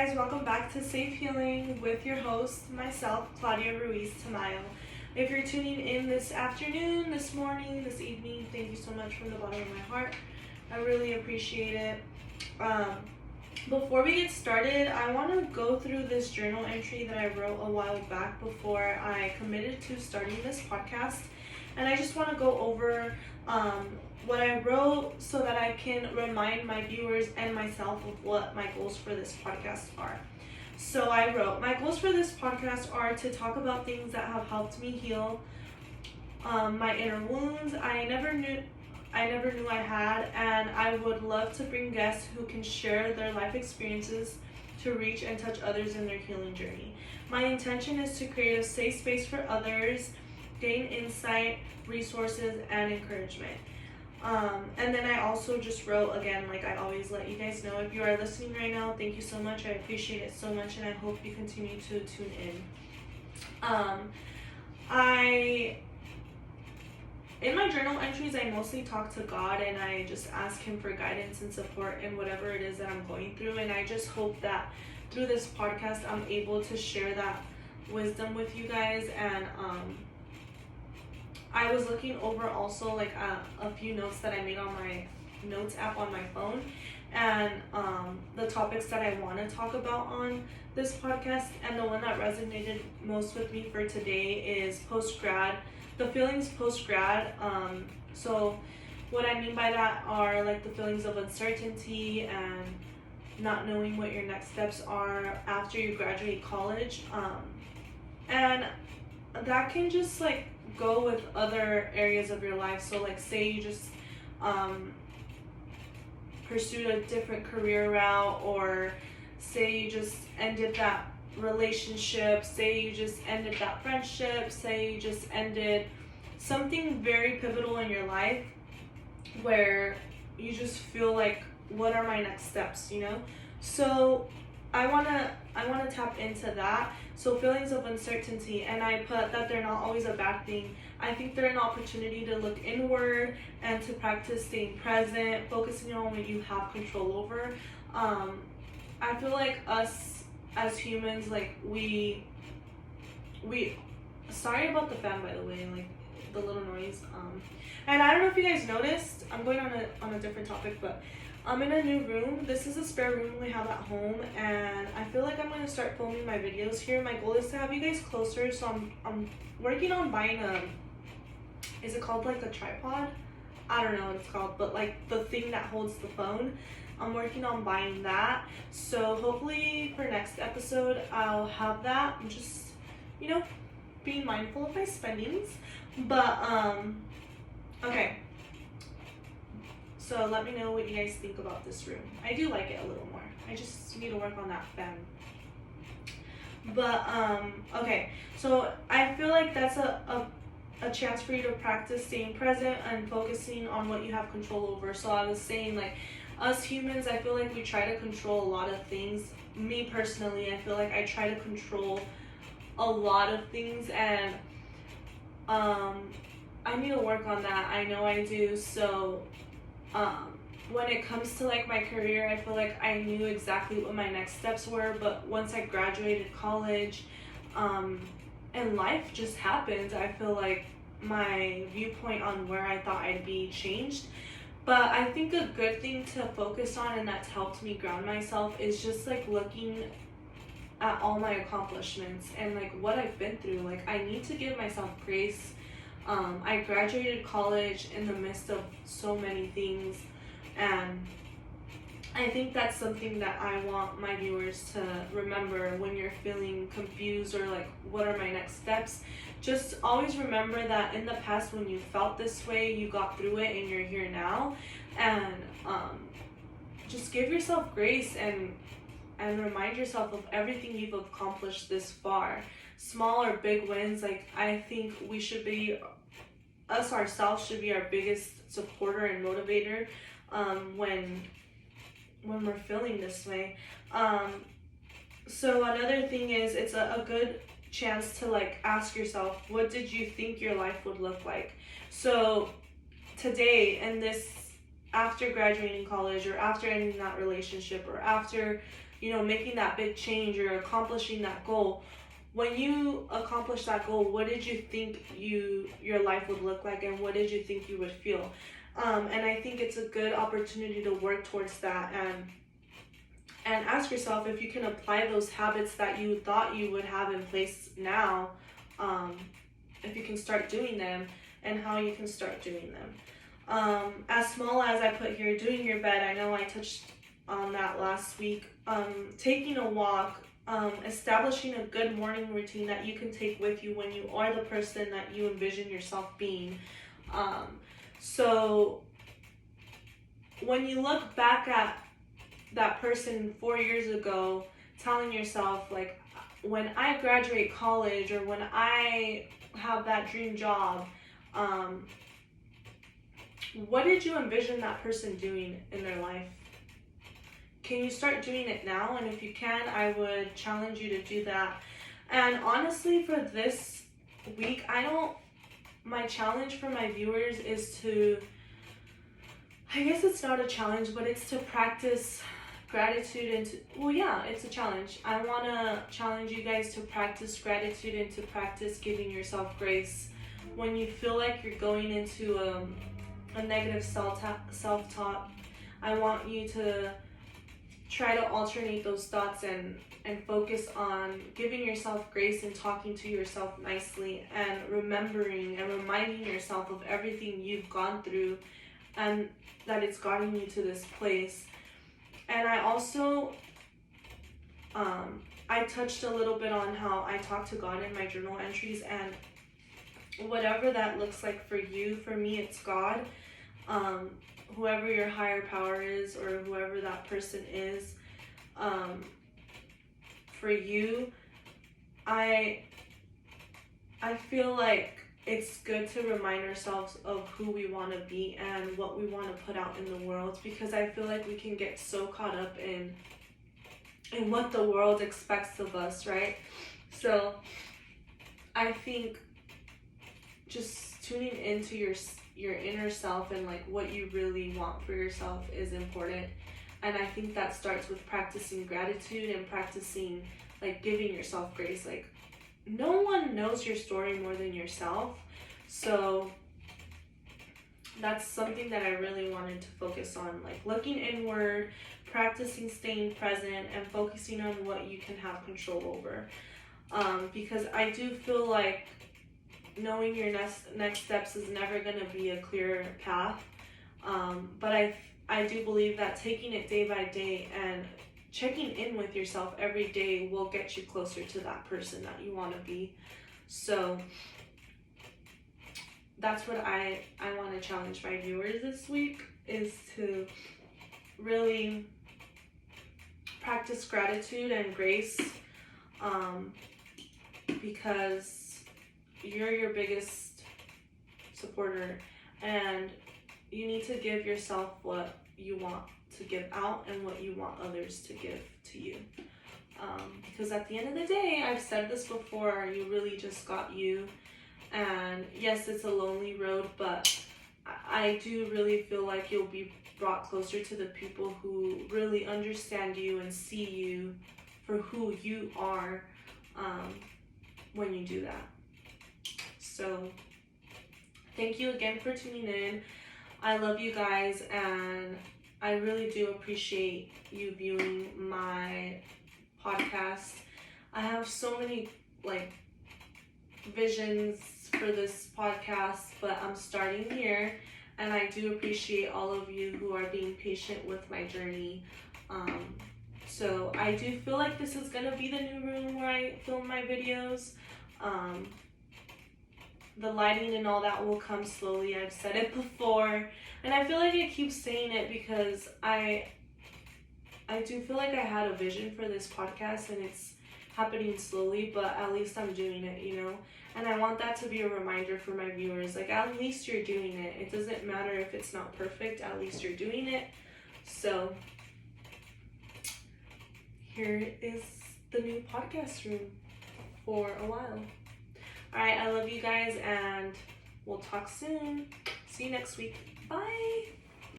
guys, welcome back to Safe Healing with your host, myself, Claudia Ruiz Tamayo. If you're tuning in this afternoon, this morning, this evening, thank you so much from the bottom of my heart. I really appreciate it. Before we get started, I want to go through this journal entry that I wrote a while back before I committed to starting this podcast. And I just want to go over what I wrote so that I can remind my viewers and myself of what my goals for this podcast are. So I wrote, my goals for this podcast are to talk about things that have helped me heal my inner wounds I never knew I had, and I would love to bring guests who can share their life experiences to reach and touch others in their healing journey. My intention is to create a safe space for others, gain insight, resources, and encouragement. And then I also just wrote, again, like I always let you guys know, if you are listening right now, thank you so much. I appreciate it so much, and I hope you continue to tune in. In my journal entries, I mostly talk to God, and I just ask Him for guidance and support in whatever it is that I'm going through. And I just hope that through this podcast, I'm able to share that wisdom with you guys. And I was looking over also like a few notes that I made on my notes app on my phone, and the topics that I want to talk about on this podcast. And the one that resonated most with me for today is post-grad, the feelings post-grad. So what I mean by that are like the feelings of uncertainty and not knowing what your next steps are after you graduate college. And that can just like go with other areas of your life. So like say you just pursued a different career route, or say you just ended that relationship, say you just ended that friendship, say you just ended something very pivotal in your life where you just feel like, what are my next steps, you know? So I wanna tap into that. So feelings of uncertainty, and I put that they're not always a bad thing. I think they're an opportunity to look inward and to practice staying present, focusing on what you have control over. I feel like us as humans, like we sorry about the fan, by the way, like the little noise. And I don't know if you guys noticed, I'm going on a different topic, but I'm in a new room. This is a spare room we have at home, and I feel like I'm going to start filming my videos here. My goal is to have you guys closer, so I'm working on buying is it called like a tripod? I don't know what it's called, but like the thing that holds the phone. I'm working on buying that, so hopefully for next episode I'll have that. I'm just, being mindful of my spendings, but okay. So let me know what you guys think about this room. I do like it a little more. I just need to work on that fan. But okay, so I feel like that's a chance for you to practice staying present and focusing on what you have control over. So I was saying, like, us humans, I feel like we try to control a lot of things. Me personally, I feel like I try to control a lot of things, and I need to work on that. I know I do. So when it comes to like my career, I feel like I knew exactly what my next steps were, but once I graduated college, and life just happened, I feel like my viewpoint on where I thought I'd be changed. But I think a good thing to focus on, and that's helped me ground myself, is just like looking at all my accomplishments and like what I've been through. Like, I need to give myself grace. I graduated college in the midst of so many things, and I think that's something that I want my viewers to remember when you're feeling confused or like, what are my next steps? Just always remember that in the past, when you felt this way, you got through it and you're here now. And just give yourself grace and remind yourself of everything you've accomplished this far. Small or big wins, like I think we should be, us ourselves should be our biggest supporter and motivator when we're feeling this way. So another thing is, it's a good chance to like ask yourself, what did you think your life would look like? So today, and this, after graduating college, or after ending that relationship, or after making that big change or accomplishing that goal. When you accomplish that goal, what did you think your life would look like, and what did you think you would feel? And I think it's a good opportunity to work towards that, and ask yourself if you can apply those habits that you thought you would have in place now, if you can start doing them, and how you can start doing them. As small as I put here, doing your bed, I know I touched on that last week. Taking a walk, establishing a good morning routine that you can take with you when you are the person that you envision yourself being. So when you look back at that person 4 years ago, telling yourself, like, when I graduate college, or when I have that dream job, what did you envision that person doing in their life? Can you start doing it now? And if you can, I would challenge you to do that. And honestly, for this week, my challenge for my viewers is to, I guess it's not a challenge, but it's to practice gratitude and it's a challenge. I want to challenge you guys to practice gratitude and to practice giving yourself grace. When you feel like you're going into a negative self-talk, I want you to try to alternate those thoughts and focus on giving yourself grace and talking to yourself nicely, and remembering and reminding yourself of everything you've gone through and that it's gotten you to this place. And I also, I touched a little bit on how I talk to God in my journal entries, and whatever that looks like for you, for me it's God. Whoever your higher power is, or whoever that person is, for you, I feel like it's good to remind ourselves of who we want to be and what we want to put out in the world, because I feel like we can get so caught up in what the world expects of us, right? So I think just tuning into your inner self and like what you really want for yourself is important. And I think that starts with practicing gratitude and practicing like giving yourself grace. Like, no one knows your story more than yourself. So that's something that I really wanted to focus on, like looking inward, practicing staying present, and focusing on what you can have control over. Because I do feel like knowing your next steps is never going to be a clear path. But I do believe that taking it day by day and checking in with yourself every day will get you closer to that person that you want to be. So that's what I want to challenge my viewers this week, is to really practice gratitude and grace, because you're your biggest supporter, and you need to give yourself what you want to give out and what you want others to give to you. Because at the end of the day, I've said this before, you really just got you. And yes, it's a lonely road, but I do really feel like you'll be brought closer to the people who really understand you and see you for who you are, when you do that. So thank you again for tuning in. I love you guys, and I really do appreciate you viewing my podcast. I have so many visions for this podcast, but I'm starting here, and I do appreciate all of you who are being patient with my journey. So I do feel like this is gonna be the new room where I film my videos. The lighting and all that will come slowly. I've said it before, and I feel like I keep saying it because I do feel like I had a vision for this podcast, and it's happening slowly, but at least I'm doing it, and I want that to be a reminder for my viewers, like, at least you're doing it. It doesn't matter if it's not perfect, at least you're doing it. So here is the new podcast room for a while. Alright, I love you guys, and we'll talk soon. See you next week. Bye!